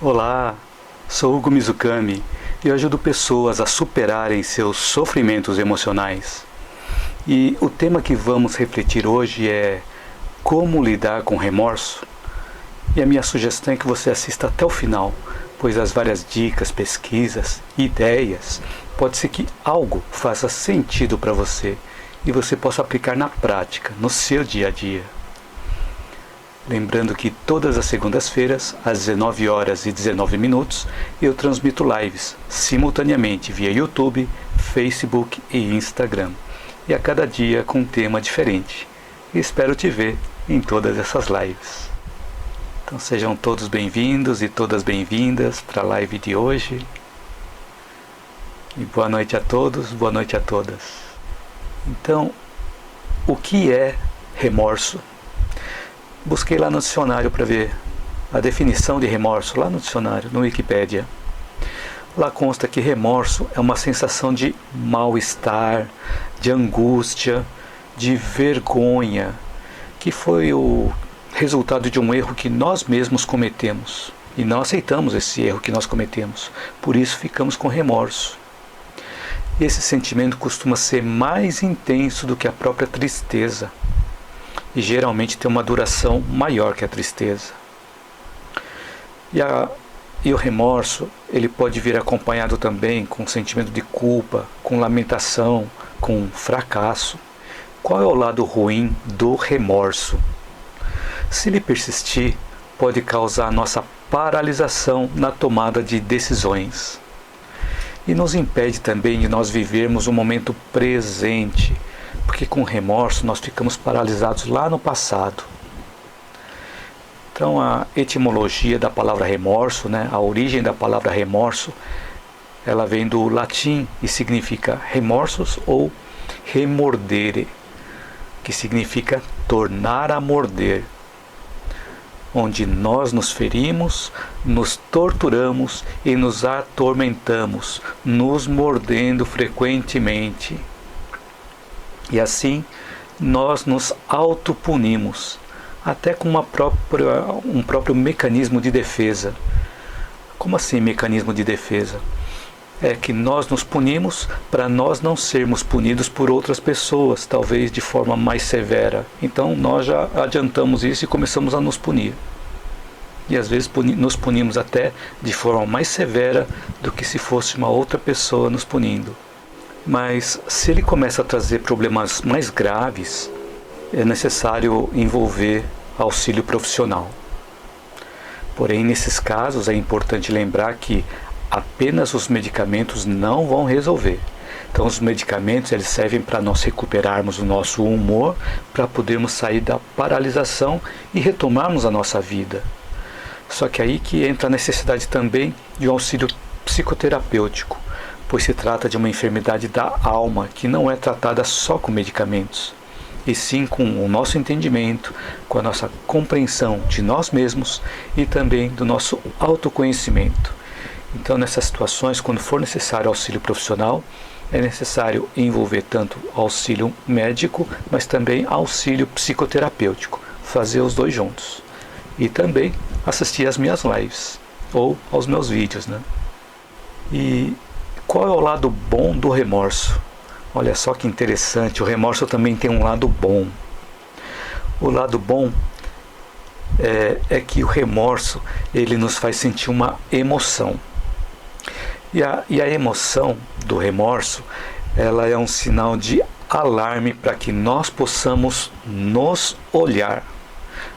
Olá, sou Hugo Mizukami e eu ajudo pessoas a superarem seus sofrimentos emocionais. E o tema que vamos refletir hoje é como lidar com remorso. E a minha sugestão é que você assista até o final, pois as várias dicas, pesquisas, ideias, pode ser que algo faça sentido para você e você possa aplicar na prática, no seu dia a dia. Lembrando que todas as segundas-feiras, às 19 horas e 19 minutos, eu transmito lives simultaneamente via YouTube, Facebook e Instagram. E a cada dia com um tema diferente. E espero te ver em todas essas lives. Então sejam todos bem-vindos e todas bem-vindas para a live de hoje. E boa noite a todos, boa noite a todas. Então, o que é remorso? Busquei lá no dicionário para ver a definição de remorso, lá no dicionário, no Wikipédia. Lá consta que remorso é uma sensação de mal-estar, de angústia, de vergonha, que foi o resultado de um erro que nós mesmos cometemos. E não aceitamos esse erro que nós cometemos, por isso ficamos com remorso. Esse sentimento costuma ser mais intenso do que a própria tristeza. E geralmente tem uma duração maior que a tristeza. E o remorso, ele pode vir acompanhado também com sentimento de culpa, com lamentação, com fracasso. Qual é o lado ruim do remorso? Se ele persistir, pode causar nossa paralisação na tomada de decisões. E nos impede também de nós vivermos o momento presente, porque com remorso nós ficamos paralisados lá no passado. Então a etimologia da palavra remorso, a origem da palavra remorso, ela vem do latim e significa remorsos ou remordere, que significa tornar a morder, onde nós nos ferimos, nos torturamos e nos atormentamos, nos mordendo frequentemente. E assim, nós nos autopunimos, até com um próprio mecanismo de defesa. Como assim mecanismo de defesa? É que nós nos punimos para nós não sermos punidos por outras pessoas, talvez de forma mais severa. Então nós já adiantamos isso e começamos a nos punir. E às vezes nos punimos até de forma mais severa do que se fosse uma outra pessoa nos punindo. Mas se ele começa a trazer problemas mais graves, é necessário envolver auxílio profissional. Porém, nesses casos é importante lembrar que apenas os medicamentos não vão resolver. Então os medicamentos eles servem para nós recuperarmos o nosso humor, para podermos sair da paralisação e retomarmos a nossa vida. Só que aí que entra a necessidade também de um auxílio psicoterapêutico, pois se trata de uma enfermidade da alma que não é tratada só com medicamentos, e sim com o nosso entendimento, com a nossa compreensão de nós mesmos e também do nosso autoconhecimento. Então, nessas situações, quando for necessário auxílio profissional, é necessário envolver tanto auxílio médico, mas também auxílio psicoterapêutico, fazer os dois juntos. E também assistir às minhas lives, ou aos meus vídeos, E qual é o lado bom do remorso? Olha só que interessante, o remorso também tem um lado bom. O lado bom é que o remorso ele nos faz sentir uma emoção. E a emoção do remorso, ela é um sinal de alarme para que nós possamos nos olhar.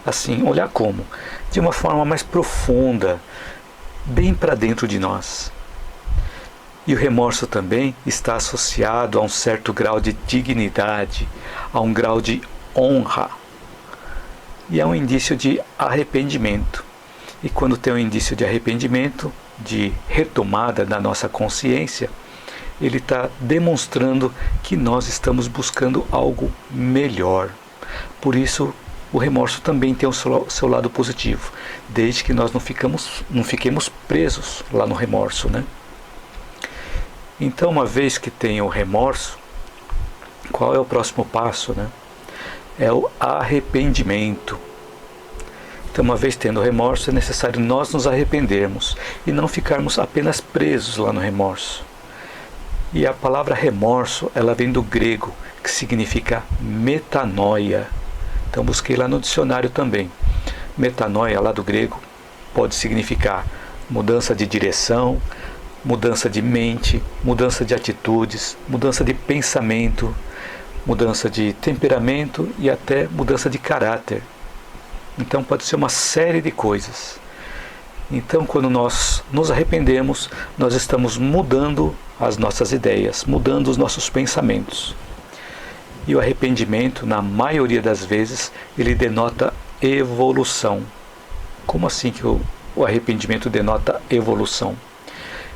Assim, olhar como? De uma forma mais profunda, bem para dentro de nós. E o remorso também está associado a um certo grau de dignidade, a um grau de honra. E é um indício de arrependimento. E quando tem um indício de arrependimento, de retomada da nossa consciência, ele está demonstrando que nós estamos buscando algo melhor. Por isso, o remorso também tem o seu lado positivo, desde que nós não fiquemos presos lá no remorso, Então, uma vez que tem o remorso, qual é o próximo passo, É o arrependimento. Então, uma vez tendo remorso, é necessário nós nos arrependermos e não ficarmos apenas presos lá no remorso. E a palavra remorso, ela vem do grego, que significa metanoia. Então, busquei lá no dicionário também. Metanoia, lá do grego, pode significar mudança de direção, mudança de mente, mudança de atitudes, mudança de pensamento, mudança de temperamento e até mudança de caráter. Então pode ser uma série de coisas. Então, quando nós nos arrependemos, nós estamos mudando as nossas ideias, mudando os nossos pensamentos. E o arrependimento, na maioria das vezes, ele denota evolução. Como assim que o arrependimento denota evolução?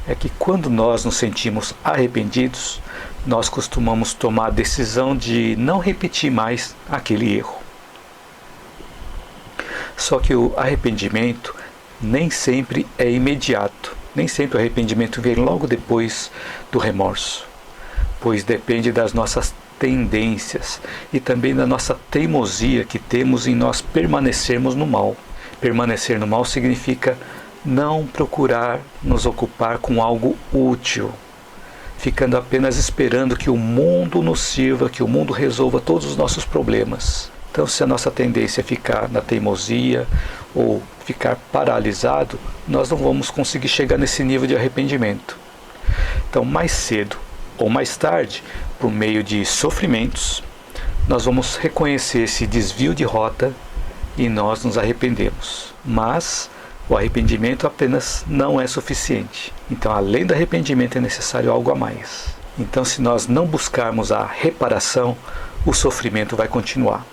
É que quando nós nos sentimos arrependidos, nós costumamos tomar a decisão de não repetir mais aquele erro. Só que o arrependimento nem sempre é imediato, nem sempre o arrependimento vem logo depois do remorso, pois depende das nossas tendências e também da nossa teimosia que temos em nós permanecermos no mal. Permanecer no mal significa não procurar nos ocupar com algo útil, ficando apenas esperando que o mundo nos sirva, que o mundo resolva todos os nossos problemas. Então, se a nossa tendência é ficar na teimosia ou ficar paralisado, nós não vamos conseguir chegar nesse nível de arrependimento. Então, mais cedo ou mais tarde, por meio de sofrimentos, nós vamos reconhecer esse desvio de rota e nós nos arrependemos. Mas o arrependimento apenas não é suficiente. Então, além do arrependimento, é necessário algo a mais. Então, se nós não buscarmos a reparação, o sofrimento vai continuar.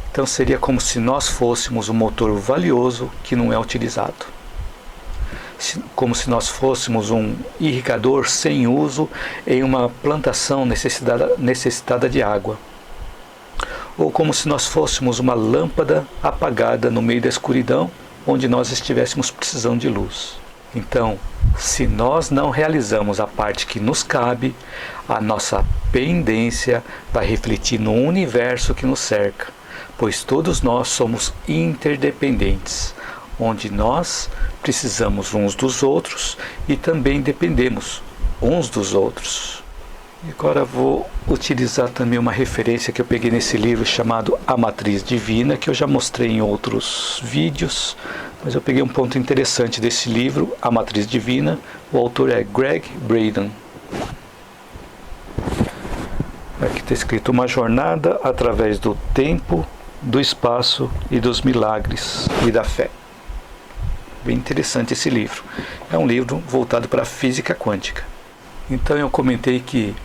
Então, seria como se nós fôssemos um motor valioso que não é utilizado. Como se nós fôssemos um irrigador sem uso em uma plantação necessitada de água. Ou como se nós fôssemos uma lâmpada apagada no meio da escuridão, onde nós estivéssemos precisando de luz. Então, se nós não realizamos a parte que nos cabe, a nossa pendência vai refletir no universo que nos cerca, pois todos nós somos interdependentes, onde nós precisamos uns dos outros e também dependemos uns dos outros. E agora vou utilizar também uma referência que eu peguei nesse livro chamado A Matriz Divina, que eu já mostrei em outros vídeos, mas eu peguei um ponto interessante desse livro, A Matriz Divina. O autor é Gregg Braden. Aqui está escrito: uma jornada através do tempo, do espaço e dos milagres e da fé. Bem interessante esse livro. É um livro voltado para a física quântica. Então eu comentei que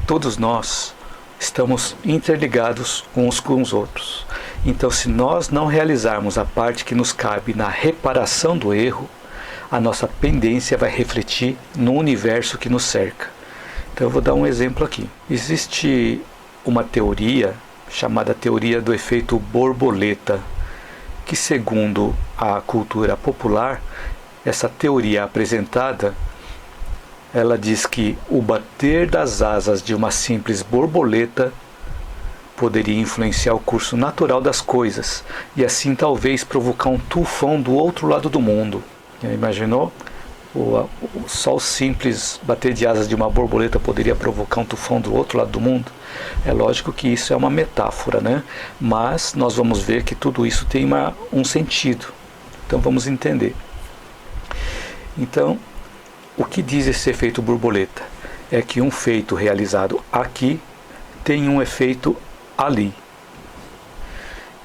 todos nós estamos interligados uns com os outros. Então, se nós não realizarmos a parte que nos cabe na reparação do erro, a nossa pendência vai refletir no universo que nos cerca. Então eu vou dar um exemplo aqui. Existe uma teoria chamada teoria do efeito borboleta, que, segundo a cultura popular, essa teoria apresentada, ela diz que o bater das asas de uma simples borboleta poderia influenciar o curso natural das coisas e assim talvez provocar um tufão do outro lado do mundo. Já imaginou? Só o simples bater de asas de uma borboleta poderia provocar um tufão do outro lado do mundo? É lógico que isso é uma metáfora, né? Mas nós vamos ver que tudo isso tem um sentido. Então vamos entender. Então, o que diz esse efeito borboleta? É que um feito realizado aqui tem um efeito ali.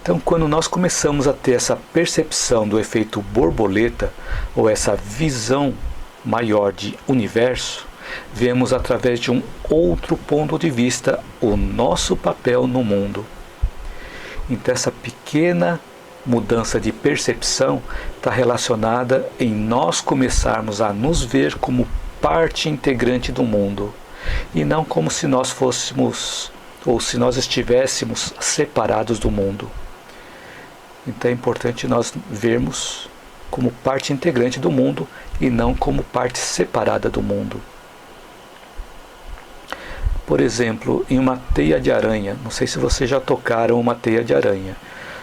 Então, quando nós começamos a ter essa percepção do efeito borboleta, ou essa visão maior de universo, vemos através de um outro ponto de vista o nosso papel no mundo. Então, essa pequena mudança de percepção está relacionada em nós começarmos a nos ver como parte integrante do mundo, e não como se nós fôssemos, ou se nós estivéssemos separados do mundo. Então é importante nós vermos como parte integrante do mundo e não como parte separada do mundo. Por exemplo, em uma teia de aranha, não sei se vocês já tocaram uma teia de aranha.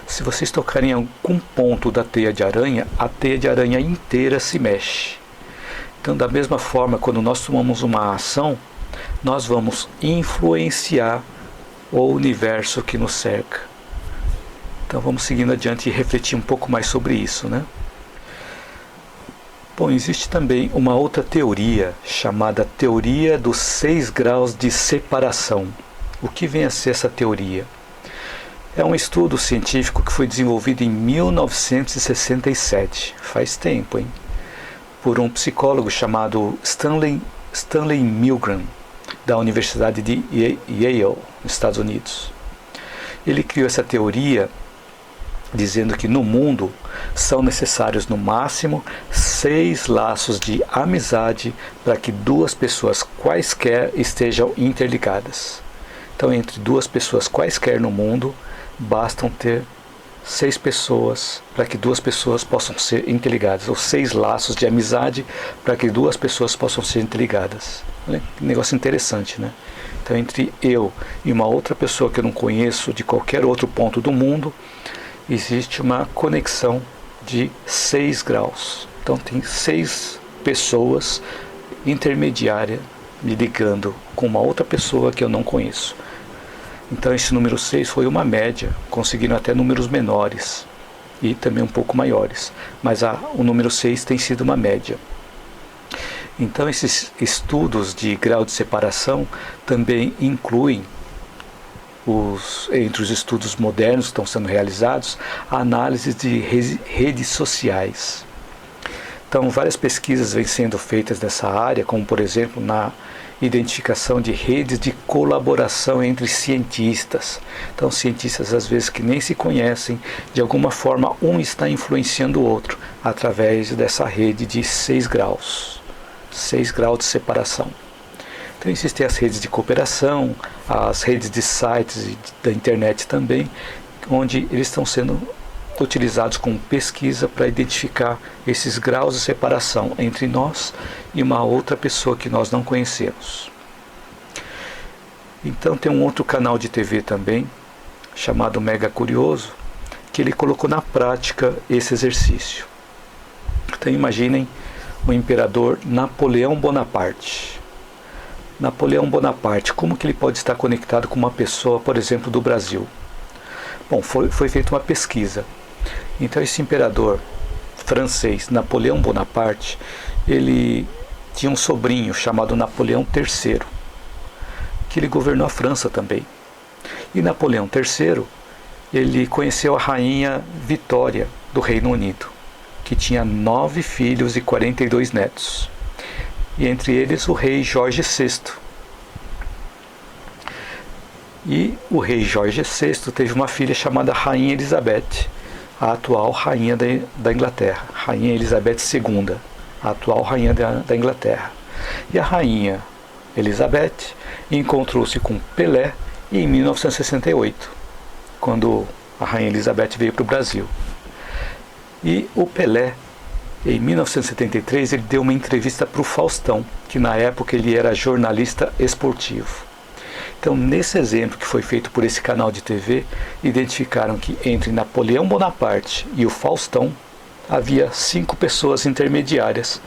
Se vocês tocarem em algum ponto da teia de aranha, a teia de aranha inteira se mexe. Então, da mesma forma, quando nós tomamos uma ação, nós vamos influenciar o universo que nos cerca. Então vamos seguindo adiante e refletir um pouco mais sobre isso, né? Bom, existe também uma outra teoria, chamada teoria dos 6 graus de separação. O que vem a ser essa teoria? É um estudo científico que foi desenvolvido em 1967, faz tempo, hein? Por um psicólogo chamado Stanley Milgram, da Universidade de Yale, nos Estados Unidos. Ele criou essa teoria dizendo que no mundo são necessários no máximo 6 laços de amizade para que 2 pessoas quaisquer estejam interligadas. Então, entre 2 pessoas quaisquer no mundo, bastam ter 6 pessoas para que 2 pessoas possam ser interligadas, ou 6 laços de amizade para que 2 pessoas possam ser interligadas. Olha que negócio interessante, né? Então, entre eu e uma outra pessoa que eu não conheço de qualquer outro ponto do mundo, existe uma conexão de 6 graus. Então, tem 6 pessoas intermediárias me ligando com uma outra pessoa que eu não conheço. Então esse número 6 foi uma média, conseguindo até números menores e também um pouco maiores, mas o número 6 tem sido uma média. Então esses estudos de grau de separação também incluem, entre os estudos modernos que estão sendo realizados, a análise de redes sociais. Então várias pesquisas vêm sendo feitas nessa área, como por exemplo na identificação de redes de colaboração entre cientistas. Então, cientistas às vezes que nem se conhecem, de alguma forma um está influenciando o outro através dessa rede de 6 graus. 6 graus de separação. Então, existem as redes de cooperação, as redes de sites da internet também, onde eles estão sendo utilizados como pesquisa para identificar esses graus de separação entre nós e uma outra pessoa que nós não conhecemos. Então tem um outro canal de TV também, chamado Mega Curioso, que ele colocou na prática esse exercício. Então imaginem o imperador Napoleão Bonaparte. Napoleão Bonaparte, como que ele pode estar conectado com uma pessoa, por exemplo, do Brasil? Bom, foi feita uma pesquisa. Então esse imperador francês, Napoleão Bonaparte, ele tinha um sobrinho chamado Napoleão III, que ele governou a França também. E Napoleão III, ele conheceu a rainha Vitória do Reino Unido, que tinha 9 filhos e 42 netos. E entre eles o rei Jorge VI. E o rei Jorge VI teve uma filha chamada Rainha Elizabeth, a atual rainha da Inglaterra, Rainha Elizabeth II, a atual rainha da Inglaterra. E a rainha Elizabeth encontrou-se com Pelé em 1968, quando a rainha Elizabeth veio para o Brasil. E o Pelé, em 1973, ele deu uma entrevista para o Faustão, que na época ele era jornalista esportivo. Então, nesse exemplo que foi feito por esse canal de TV, identificaram que entre Napoleão Bonaparte e o Faustão havia 5 pessoas intermediárias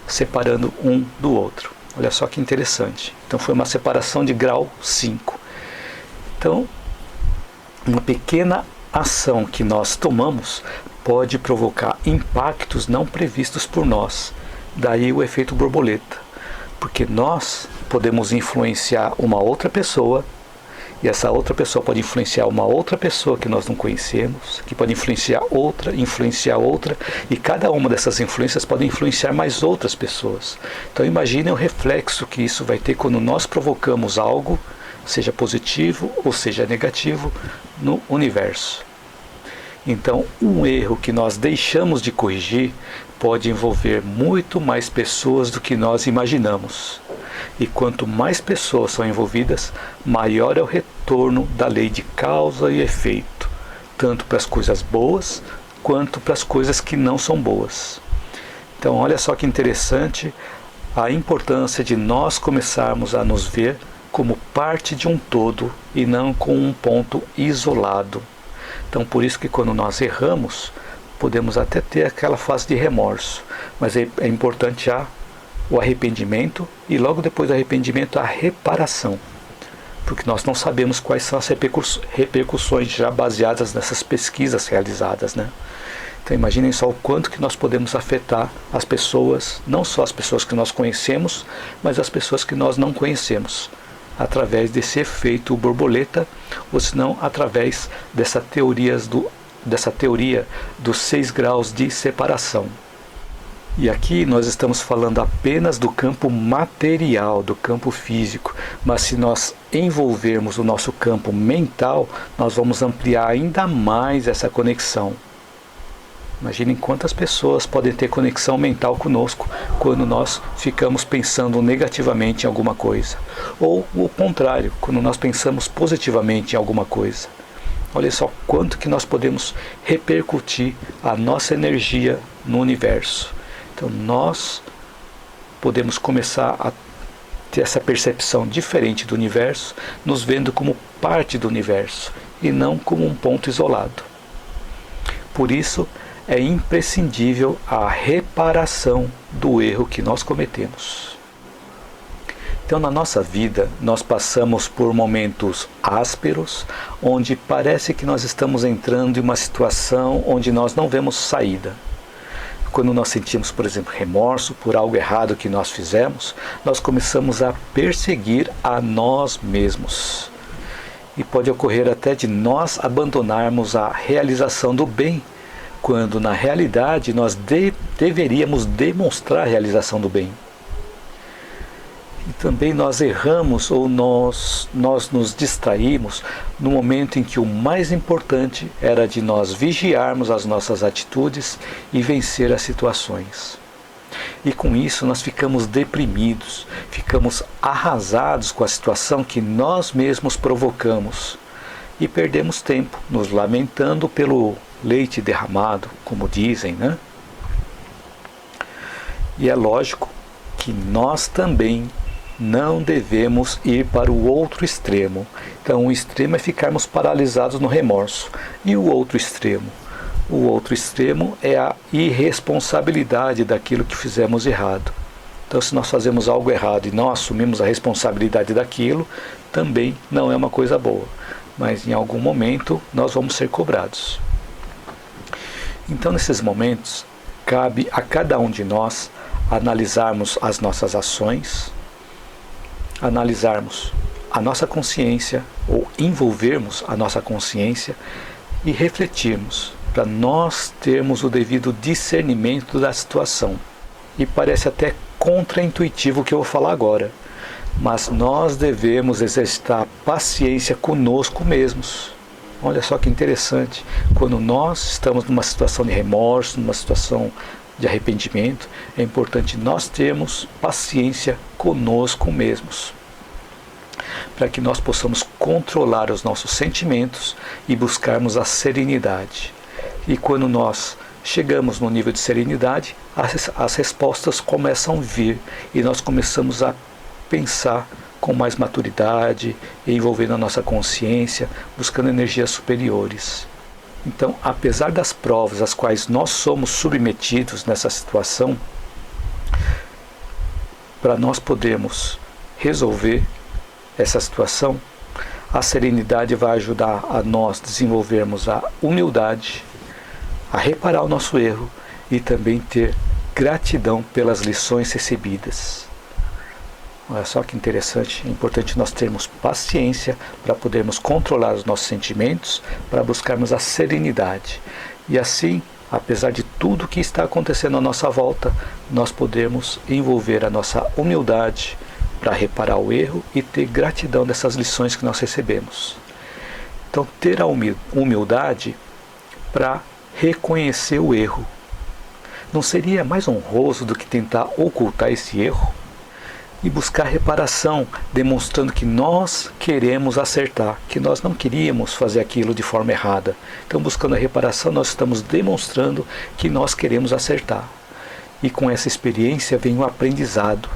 separando um do outro. Olha só que interessante. Então foi uma separação de grau 5. Então, uma pequena ação que nós tomamos pode provocar impactos não previstos por nós. Daí o efeito borboleta. Porque nós podemos influenciar uma outra pessoa, e essa outra pessoa pode influenciar uma outra pessoa que nós não conhecemos, que pode influenciar outra, e cada uma dessas influências pode influenciar mais outras pessoas. Então imagine o reflexo que isso vai ter quando nós provocamos algo, seja positivo ou seja negativo, no universo. Então, um erro que nós deixamos de corrigir pode envolver muito mais pessoas do que nós imaginamos. E quanto mais pessoas são envolvidas, maior é o retorno da lei de causa e efeito, tanto para as coisas boas quanto para as coisas que não são boas. Então, olha só que interessante a importância de nós começarmos a nos ver como parte de um todo e não como um ponto isolado. Então por isso que quando nós erramos, podemos até ter aquela fase de remorso, mas é importante já o arrependimento e logo depois do arrependimento a reparação, porque nós não sabemos quais são as repercussões já baseadas nessas pesquisas realizadas, né? Então imaginem só o quanto que nós podemos afetar as pessoas, não só as pessoas que nós conhecemos, mas as pessoas que nós não conhecemos, através desse efeito borboleta, ou senão através dessa teoria dos 6 graus de separação. E aqui nós estamos falando apenas do campo material, do campo físico, mas se nós envolvermos o nosso campo mental, nós vamos ampliar ainda mais essa conexão. Imaginem quantas pessoas podem ter conexão mental conosco quando nós ficamos pensando negativamente em alguma coisa. Ou o contrário, quando nós pensamos positivamente em alguma coisa. Olha só quanto que nós podemos repercutir a nossa energia no universo. Então nós podemos começar a ter essa percepção diferente do universo, nos vendo como parte do universo e não como um ponto isolado. Por isso, é imprescindível a reparação do erro que nós cometemos. Então, na nossa vida, nós passamos por momentos ásperos, onde parece que nós estamos entrando em uma situação onde nós não vemos saída. Quando nós sentimos, por exemplo, remorso por algo errado que nós fizemos, nós começamos a perseguir a nós mesmos. E pode ocorrer até de nós abandonarmos a realização do bem, quando na realidade nós deveríamos demonstrar a realização do bem. E também nós erramos ou nós nos distraímos no momento em que o mais importante era de nós vigiarmos as nossas atitudes e vencer as situações. E com isso nós ficamos deprimidos, ficamos arrasados com a situação que nós mesmos provocamos e perdemos tempo nos lamentando pelo leite derramado, como dizem, né? E é lógico que nós também não devemos ir para o outro extremo. Então, um extremo é ficarmos paralisados no remorso. E o outro extremo? O outro extremo é a irresponsabilidade daquilo que fizemos errado. Então, se nós fazemos algo errado e não assumimos a responsabilidade daquilo, também não é uma coisa boa. Mas em algum momento nós vamos ser cobrados. Então, nesses momentos, cabe a cada um de nós analisarmos as nossas ações, analisarmos a nossa consciência ou envolvermos a nossa consciência e refletirmos para nós termos o devido discernimento da situação. E parece até contraintuitivo o que eu vou falar agora, mas nós devemos exercitar paciência conosco mesmos. Olha só que interessante, quando nós estamos numa situação de remorso, numa situação de arrependimento, é importante nós termos paciência conosco mesmos, para que nós possamos controlar os nossos sentimentos e buscarmos a serenidade. E quando nós chegamos no nível de serenidade, as respostas começam a vir e nós começamos a pensar com mais maturidade, envolvendo a nossa consciência, buscando energias superiores. Então, apesar das provas às quais nós somos submetidos nessa situação, para nós podermos resolver essa situação, a serenidade vai ajudar a nós desenvolvermos a humildade, a reparar o nosso erro e também ter gratidão pelas lições recebidas. Olha só que interessante, é importante nós termos paciência para podermos controlar os nossos sentimentos, para buscarmos a serenidade. E assim, apesar de tudo que está acontecendo à nossa volta, nós podemos envolver a nossa humildade para reparar o erro e ter gratidão dessas lições que nós recebemos. Então, ter a humildade para reconhecer o erro. Não seria mais honroso do que tentar ocultar esse erro? E buscar reparação, demonstrando que nós queremos acertar, que nós não queríamos fazer aquilo de forma errada. Então, buscando a reparação, nós estamos demonstrando que nós queremos acertar. E com essa experiência vem o aprendizado,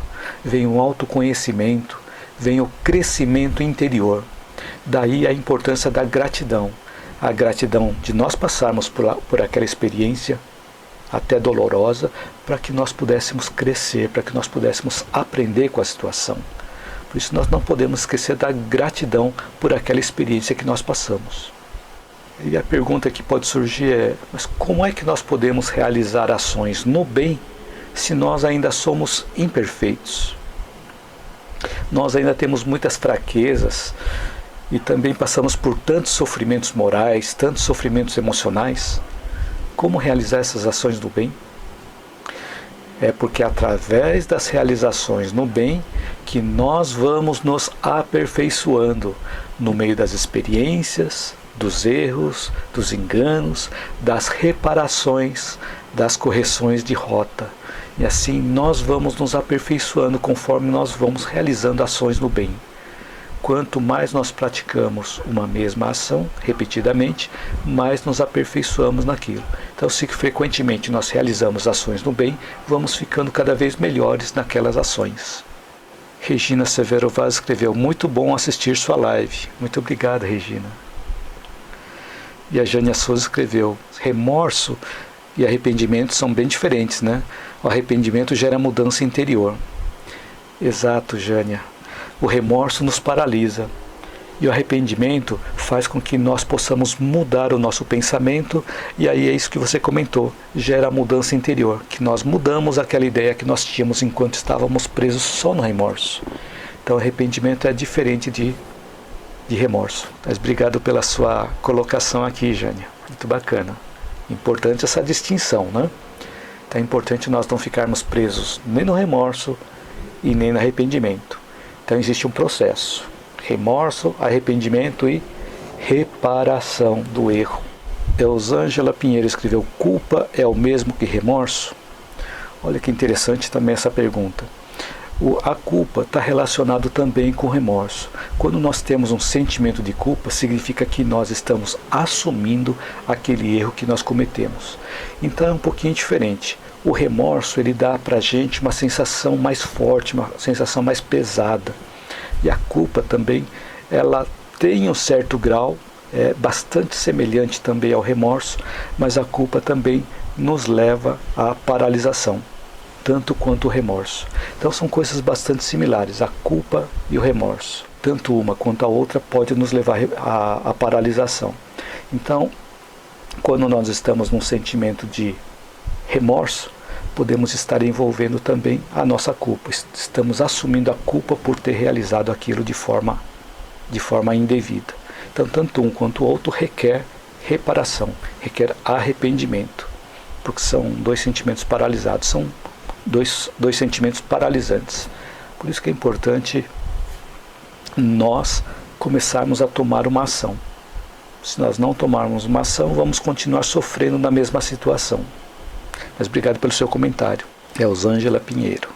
vem o autoconhecimento, vem o crescimento interior. Daí a importância da gratidão. a gratidão de nós passarmos por aquela experiência, até dolorosa, para que nós pudéssemos crescer, para que nós pudéssemos aprender com a situação. Por isso nós não podemos esquecer da gratidão por aquela experiência que nós passamos. E a pergunta que pode surgir é, mas como é que nós podemos realizar ações no bem se nós ainda somos imperfeitos? Nós ainda temos muitas fraquezas e também passamos por tantos sofrimentos morais, tantos sofrimentos emocionais. Como realizar essas ações do bem? É porque através das realizações no bem que nós vamos nos aperfeiçoando no meio das experiências, dos erros, dos enganos, das reparações, das correções de rota. E assim nós vamos nos aperfeiçoando conforme nós vamos realizando ações no bem. Quanto mais nós praticamos uma mesma ação, repetidamente, mais nos aperfeiçoamos naquilo. Então, se frequentemente nós realizamos ações no bem, vamos ficando cada vez melhores naquelas ações. Regina Severo Vaz escreveu, muito bom assistir sua live. Muito obrigado, Regina. E a Jânia Souza escreveu, remorso e arrependimento são bem diferentes, né? O arrependimento gera mudança interior. Exato, Jânia. O remorso nos paralisa e o arrependimento faz com que nós possamos mudar o nosso pensamento e aí é isso que você comentou, gera a mudança interior, que nós mudamos aquela ideia que nós tínhamos enquanto estávamos presos só no remorso. Então arrependimento é diferente de remorso. Mas obrigado pela sua colocação aqui, Jânia, muito bacana. Importante essa distinção, né? Então é importante nós não ficarmos presos nem no remorso e nem no arrependimento. Então existe um processo, remorso, arrependimento e reparação do erro. Eusângela Pinheiro escreveu, culpa é o mesmo que remorso? Olha que interessante também essa pergunta. A culpa está relacionada também com o remorso. Quando nós temos um sentimento de culpa, significa que nós estamos assumindo aquele erro que nós cometemos. Então é um pouquinho diferente. O remorso, ele dá para a gente uma sensação mais forte, uma sensação mais pesada. E a culpa também, ela tem um certo grau, é bastante semelhante também ao remorso, mas a culpa também nos leva à paralisação, tanto quanto o remorso. Então são coisas bastante similares, a culpa e o remorso. Tanto uma quanto a outra pode nos levar à paralisação. Então, quando nós estamos num sentimento de remorso, podemos estar envolvendo também a nossa culpa. Estamos assumindo a culpa por ter realizado aquilo de forma indevida. Então, tanto um quanto o outro requer reparação, requer arrependimento, porque são dois sentimentos paralisados, são dois sentimentos paralisantes. Por isso que é importante nós começarmos a tomar uma ação. Se nós não tomarmos uma ação, vamos continuar sofrendo na mesma situação. Mas obrigado pelo seu comentário. Eusângela Pinheiro.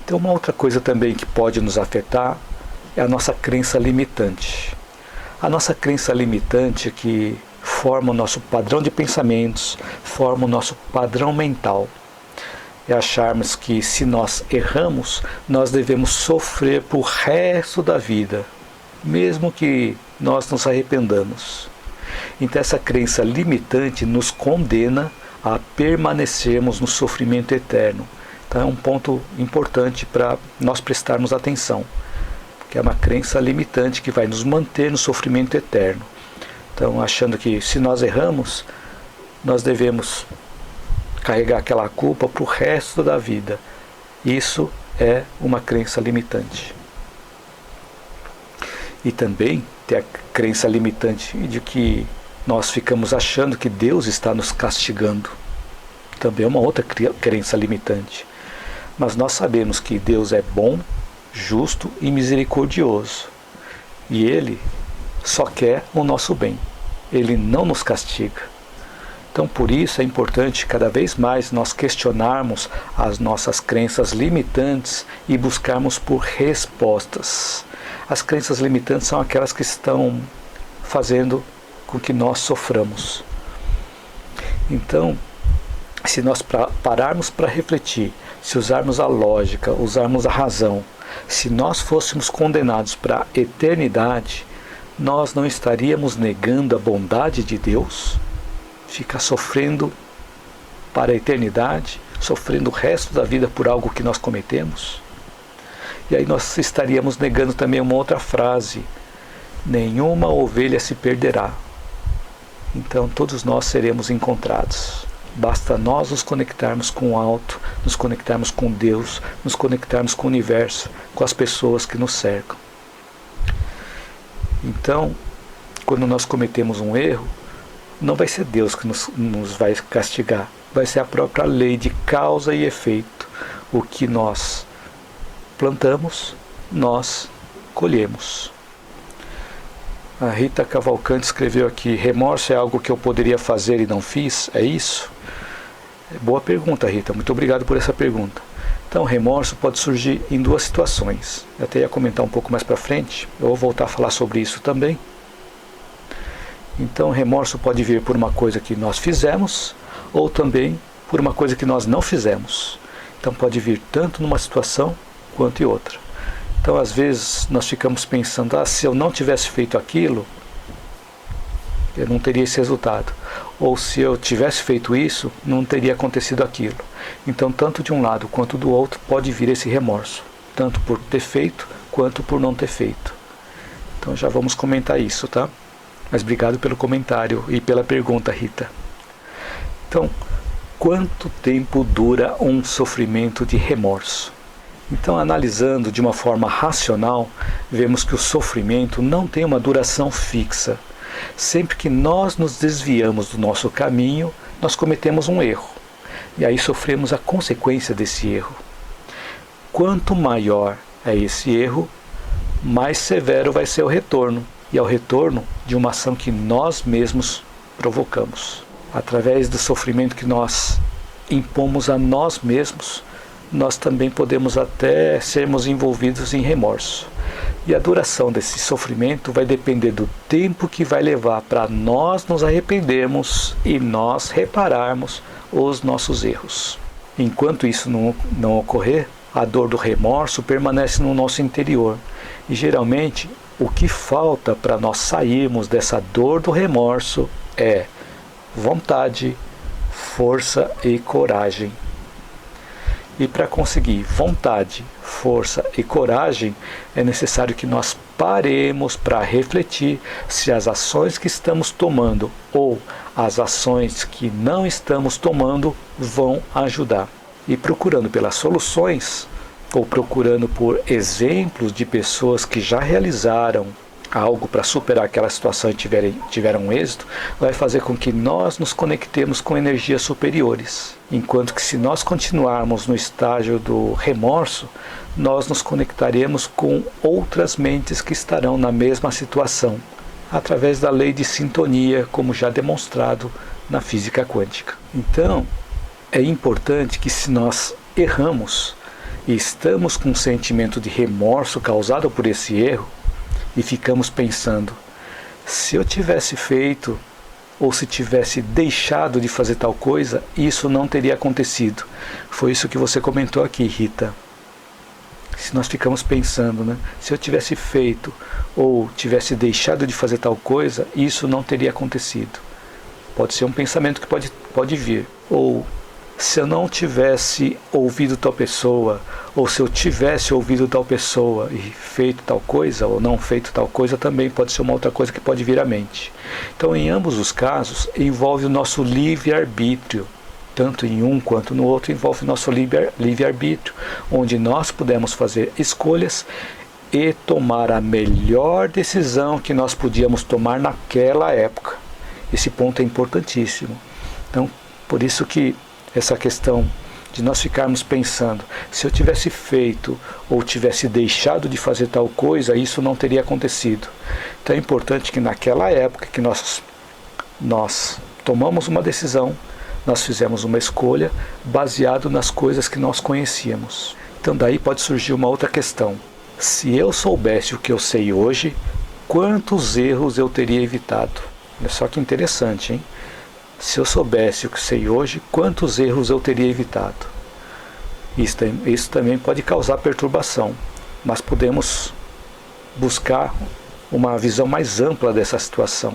Então uma outra coisa também que pode nos afetar é a nossa crença limitante. A nossa crença limitante que forma o nosso padrão de pensamentos, forma o nosso padrão mental. É acharmos que se nós erramos, nós devemos sofrer por resto da vida, mesmo que nós nos arrependamos. Então essa crença limitante nos condena a permanecermos no sofrimento eterno. Então é um ponto importante para nós prestarmos atenção, porque é uma crença limitante que vai nos manter no sofrimento eterno. Então achando que se nós erramos, nós devemos carregar aquela culpa para o resto da vida. Isso é uma crença limitante. E também tem a crença limitante de que nós ficamos achando que Deus está nos castigando. Também é uma outra crença limitante. Mas nós sabemos que Deus é bom, justo e misericordioso. E Ele só quer o nosso bem. Ele não nos castiga. Então por isso é importante cada vez mais nós questionarmos as nossas crenças limitantes e buscarmos por respostas. As crenças limitantes são aquelas que estão fazendo com que nós soframos. Então, se nós pararmos para refletir, se usarmos a lógica, usarmos a razão, se nós fôssemos condenados para a eternidade, nós não estaríamos negando a bondade de Deus? Ficar sofrendo para a eternidade, sofrendo o resto da vida por algo que nós cometemos? E aí nós estaríamos negando também uma outra frase: nenhuma ovelha se perderá. Então todos nós seremos encontrados. Basta nós nos conectarmos com o alto, nos conectarmos com Deus, nos conectarmos com o universo, com as pessoas que nos cercam. Então, quando nós cometemos um erro, não vai ser Deus que nos vai castigar, vai ser a própria lei de causa e efeito. O que nós plantamos, nós colhemos. A Rita Cavalcante escreveu aqui: remorso é algo que eu poderia fazer e não fiz? É isso? Boa pergunta, Rita. Muito obrigado por essa pergunta. Então, remorso pode surgir em duas situações. Eu até ia comentar um pouco mais para frente. Eu vou voltar a falar sobre isso também. Então, remorso pode vir por uma coisa que nós fizemos ou também por uma coisa que nós não fizemos. Então, pode vir tanto numa situação quanto em outra. Então, às vezes, nós ficamos pensando: se eu não tivesse feito aquilo, eu não teria esse resultado. Ou se eu tivesse feito isso, não teria acontecido aquilo. Então, tanto de um lado quanto do outro, pode vir esse remorso. Tanto por ter feito, quanto por não ter feito. Então, já vamos comentar isso, tá? Mas obrigado pelo comentário e pela pergunta, Rita. Então, quanto tempo dura um sofrimento de remorso? Então, analisando de uma forma racional, vemos que o sofrimento não tem uma duração fixa. Sempre que nós nos desviamos do nosso caminho, nós cometemos um erro. E aí sofremos a consequência desse erro. Quanto maior é esse erro, mais severo vai ser o retorno. E é o retorno de uma ação que nós mesmos provocamos. Através do sofrimento que nós impomos a nós mesmos, nós também podemos até sermos envolvidos em remorso. E a duração desse sofrimento vai depender do tempo que vai levar para nós nos arrependermos e nós repararmos os nossos erros. Enquanto isso não ocorrer, a dor do remorso permanece no nosso interior. E geralmente, o que falta para nós sairmos dessa dor do remorso é vontade, força e coragem. E para conseguir vontade, força e coragem, é necessário que nós paremos para refletir se as ações que estamos tomando ou as ações que não estamos tomando vão ajudar. E procurando pelas soluções, ou procurando por exemplos de pessoas que já realizaram algo para superar aquela situação e tiveram êxito, vai fazer com que nós nos conectemos com energias superiores. Enquanto que se nós continuarmos no estágio do remorso, nós nos conectaremos com outras mentes que estarão na mesma situação, através da lei de sintonia, como já demonstrado na física quântica. Então, é importante que se nós erramos e estamos com um sentimento de remorso causado por esse erro, e ficamos pensando: se eu tivesse feito ou se tivesse deixado de fazer tal coisa, isso não teria acontecido. Foi isso que você comentou aqui, Rita. Se nós ficamos pensando, né? Se eu tivesse feito ou tivesse deixado de fazer tal coisa, isso não teria acontecido. Pode ser um pensamento que pode vir. Ou se eu não tivesse ouvido tal pessoa, ou se eu tivesse ouvido tal pessoa e feito tal coisa, ou não feito tal coisa, também pode ser uma outra coisa que pode vir à mente. Então, em ambos os casos, envolve o nosso livre-arbítrio. Tanto em um quanto no outro, envolve o nosso livre-arbítrio, onde nós podemos fazer escolhas e tomar a melhor decisão que nós podíamos tomar naquela época. Esse ponto é importantíssimo. Então, por isso que essa questão de nós ficarmos pensando: se eu tivesse feito ou tivesse deixado de fazer tal coisa, isso não teria acontecido. Então é importante que naquela época que nós tomamos uma decisão, nós fizemos uma escolha baseado nas coisas que nós conhecíamos. Então daí pode surgir uma outra questão: se eu soubesse o que eu sei hoje, quantos erros eu teria evitado? Olha só que interessante, hein? Se eu soubesse o que sei hoje, quantos erros eu teria evitado? Isso também pode causar perturbação, mas podemos buscar uma visão mais ampla dessa situação.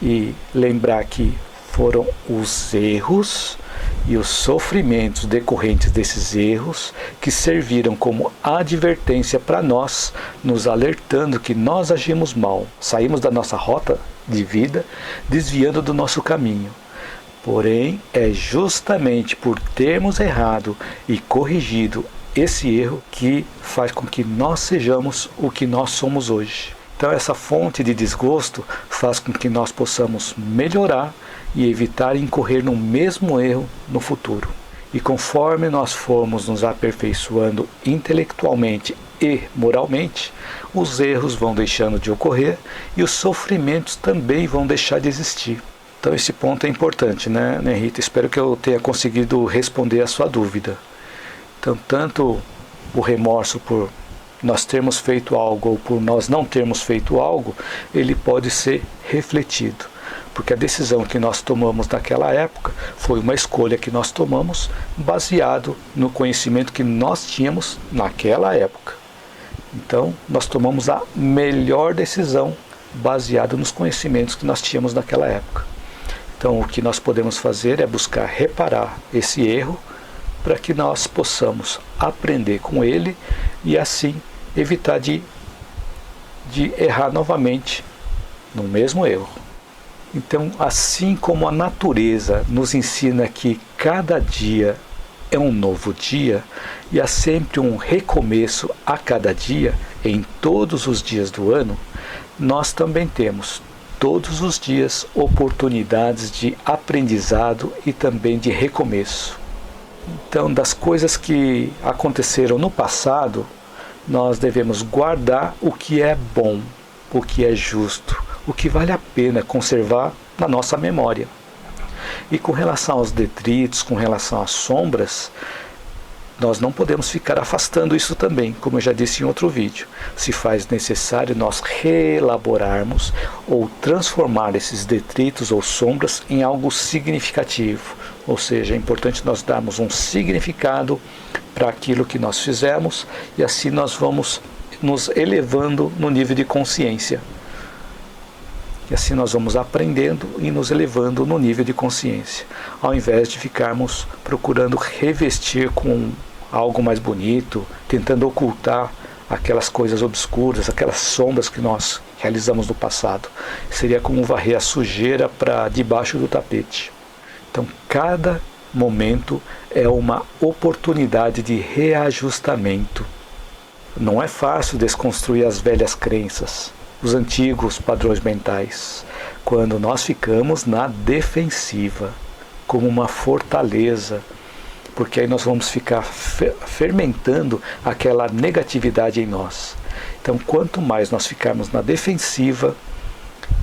E lembrar que foram os erros e os sofrimentos decorrentes desses erros que serviram como advertência para nós, nos alertando que nós agimos mal, saímos da nossa rota de vida, desviando do nosso caminho. Porém, é justamente por termos errado e corrigido esse erro que faz com que nós sejamos o que nós somos hoje. Então essa fonte de desgosto faz com que nós possamos melhorar e evitar incorrer no mesmo erro no futuro. E conforme nós formos nos aperfeiçoando intelectualmente e moralmente, os erros vão deixando de ocorrer e os sofrimentos também vão deixar de existir. Então esse ponto é importante, né, Rita? Espero que eu tenha conseguido responder a sua dúvida. Então, tanto o remorso por nós termos feito algo ou por nós não termos feito algo, ele pode ser refletido. Porque a decisão que nós tomamos naquela época foi uma escolha que nós tomamos baseado no conhecimento que nós tínhamos naquela época. Então, nós tomamos a melhor decisão baseada nos conhecimentos que nós tínhamos naquela época. Então, o que nós podemos fazer é buscar reparar esse erro para que nós possamos aprender com ele e assim evitar de errar novamente no mesmo erro. Então, assim como a natureza nos ensina que cada dia é um novo dia e há sempre um recomeço a cada dia, em todos os dias do ano, nós também temos todos os dias oportunidades de aprendizado e também de recomeço. Então, das coisas que aconteceram no passado, nós devemos guardar o que é bom, o que é justo, o que vale a pena conservar na nossa memória. E com relação aos detritos, com relação às sombras, nós não podemos ficar afastando isso também, como eu já disse em outro vídeo. Se faz necessário nós reelaborarmos ou transformar esses detritos ou sombras em algo significativo. Ou seja, é importante nós darmos um significado para aquilo que nós fizemos e assim nós vamos nos elevando no nível de consciência. E assim nós vamos aprendendo e nos elevando no nível de consciência, ao invés de ficarmos procurando revestir com algo mais bonito, tentando ocultar aquelas coisas obscuras, aquelas sombras que nós realizamos no passado. Seria como varrer a sujeira para debaixo do tapete. Então, cada momento é uma oportunidade de reajustamento. Não é fácil desconstruir as velhas crenças, os antigos padrões mentais, quando nós ficamos na defensiva, como uma fortaleza, porque aí nós vamos ficar fermentando aquela negatividade em nós. Então, quanto mais nós ficarmos na defensiva,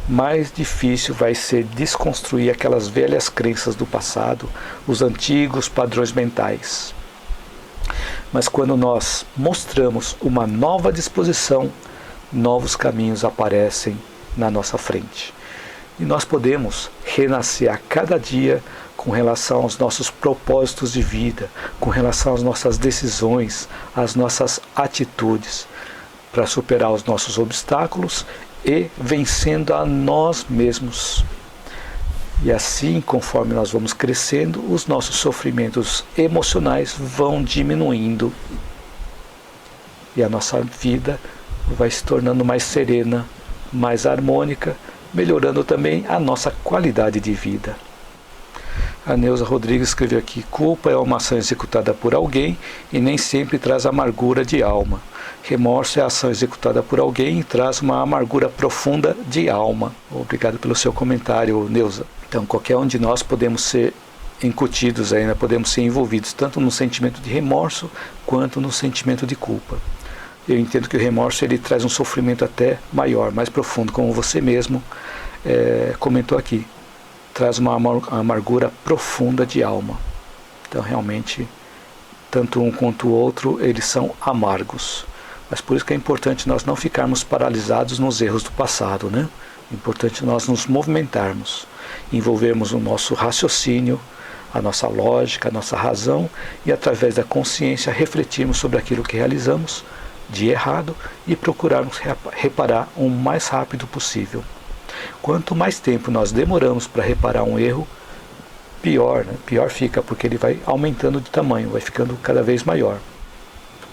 mais difícil vai ser desconstruir aquelas velhas crenças do passado, os antigos padrões mentais. Mas quando nós mostramos uma nova disposição, novos caminhos aparecem na nossa frente. E nós podemos renascer a cada dia com relação aos nossos propósitos de vida, com relação às nossas decisões, às nossas atitudes, para superar os nossos obstáculos e vencendo a nós mesmos. E assim, conforme nós vamos crescendo, os nossos sofrimentos emocionais vão diminuindo. E a nossa vida vai se tornando mais serena, mais harmônica, melhorando também a nossa qualidade de vida. A Neuza Rodrigues escreveu aqui: culpa é uma ação executada por alguém e nem sempre traz amargura de alma. Remorso é a ação executada por alguém e traz uma amargura profunda de alma. Obrigado pelo seu comentário, Neuza. Então, qualquer um de nós podemos ser incutidos ainda, podemos ser envolvidos tanto no sentimento de remorso quanto no sentimento de culpa. Eu entendo que o remorso ele traz um sofrimento até maior, mais profundo, como você mesmo comentou aqui. Traz uma amargura profunda de alma. Então, realmente, tanto um quanto o outro, eles são amargos. Mas por isso que é importante nós não ficarmos paralisados nos erros do passado, né? É importante nós nos movimentarmos, envolvermos o nosso raciocínio, a nossa lógica, a nossa razão, e através da consciência refletirmos sobre aquilo que realizamos, de errado e procurarmos reparar o mais rápido possível. Quanto mais tempo nós demoramos para reparar um erro, pior, né? Pior fica, porque ele vai aumentando de tamanho, vai ficando cada vez maior.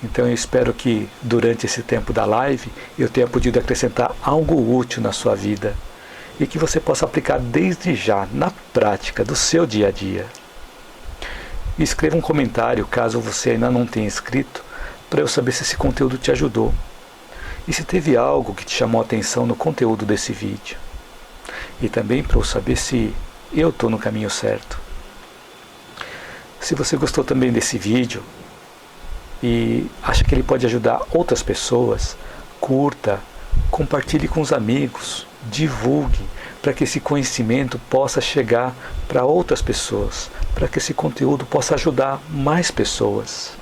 Então eu espero que durante esse tempo da live eu tenha podido acrescentar algo útil na sua vida e que você possa aplicar desde já, na prática do seu dia a dia. E escreva um comentário, caso você ainda não tenha escrito, para eu saber se esse conteúdo te ajudou e se teve algo que te chamou a atenção no conteúdo desse vídeo. E também para eu saber se eu estou no caminho certo. Se você gostou também desse vídeo e acha que ele pode ajudar outras pessoas, curta, compartilhe com os amigos, divulgue, para que esse conhecimento possa chegar para outras pessoas, para que esse conteúdo possa ajudar mais pessoas.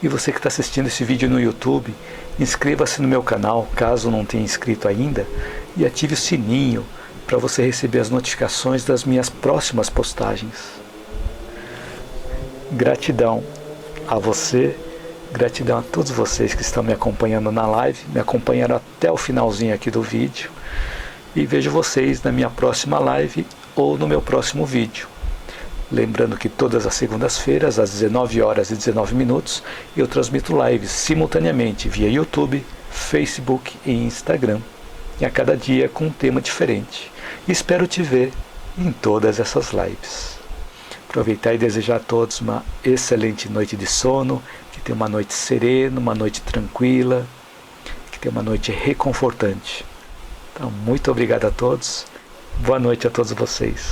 E você que está assistindo esse vídeo no YouTube, inscreva-se no meu canal, caso não tenha inscrito ainda, e ative o sininho para você receber as notificações das minhas próximas postagens. Gratidão a você, gratidão a todos vocês que estão me acompanhando na live, me acompanharam até o finalzinho aqui do vídeo, e vejo vocês na minha próxima live ou no meu próximo vídeo. Lembrando que todas as segundas-feiras, às 19h19, eu transmito lives simultaneamente via YouTube, Facebook e Instagram, e a cada dia com um tema diferente. Espero te ver em todas essas lives. Aproveitar e desejar a todos uma excelente noite de sono, que tenha uma noite serena, uma noite tranquila, que tenha uma noite reconfortante. Então, muito obrigado a todos. Boa noite a todos vocês.